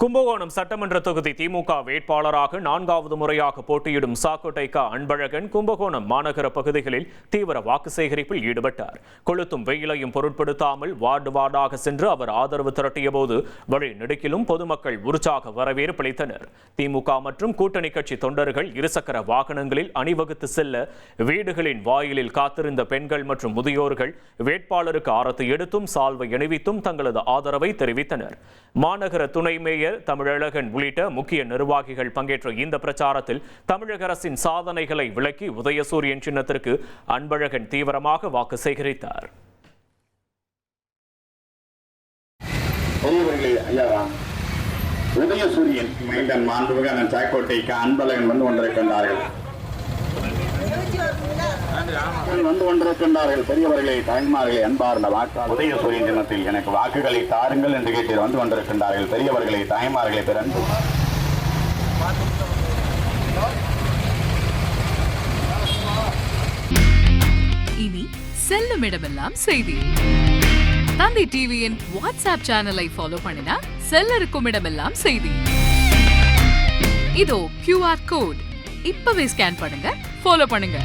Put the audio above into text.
கும்பகோணம் சட்டமன்ற தொகுதி திமுக வேட்பாளராக 4வது முறையாக போட்டியிடும் சாக்கோட்டைக்கா அன்பழகன் கும்பகோணம் மாநகர பகுதிகளில் தீவிர வாக்கு சேகரிப்பில் ஈடுபட்டார். கொளுத்தும் வெயிலையும் பொருட்படுத்தாமல் வார்டு வார்டாக சென்று அவர் ஆதரவு திரட்டிய போது வழி நெடுக்கிலும் பொதுமக்கள் உற்சாக வரவேற்பு அளித்தனர். திமுக மற்றும் கூட்டணி கட்சி தொண்டர்கள் இருசக்கர வாகனங்களில் அணிவகுத்து செல்ல வீடுகளின் வாயிலில் காத்திருந்த பெண்கள் மற்றும் முதியோர்கள் வேட்பாளருக்கு ஆரத்தி எடுத்தும் சால்வை அணிவித்தும் தங்களது ஆதரவை தெரிவித்தனர். மாநகர துணை மேயர் தமிழழகன் உள்ளிட்ட முக்கிய நிர்வாகிகள் பங்கேற்ற இந்த பிரச்சாரத்தில் தமிழக அரசின் சாதனைகளை விளக்கி உதயசூரியன் சின்னத்திற்கு அன்பழகன் தீவிரமாக வாக்கு சேகரித்தார். உதயசூரியன் மைந்தன் மாண்புமிகு அண்ணன் சாக்கோட்டைக்கு அன்பழகன் வந்து கொண்டிருக்கின்றார்கள். பெரியவர்களே, தாய்மார்களே, அன்பார்ந்த வாக்காளர் உதயசூரியன் தினத்தில் எனக்கு வாக்குகளை தாருங்கள் என்று கேட்டு வந்து கொண்டிருக்கின்றார்கள். பெரியவர்களே, தாய்மார்களே, பிறந்து இனி செல்லும் இடமெல்லாம் செய்தி. தந்தி டிவியின் வாட்ஸ்அப் சேனலை ஃபாலோ பண்ணினா செல்ல இருக்கும் இடமெல்லாம் செய்தி. இதோ QR கோட் இப்பவே ஸ்கேன் பண்ணுங்க, ஃபாலோ பண்ணுங்க.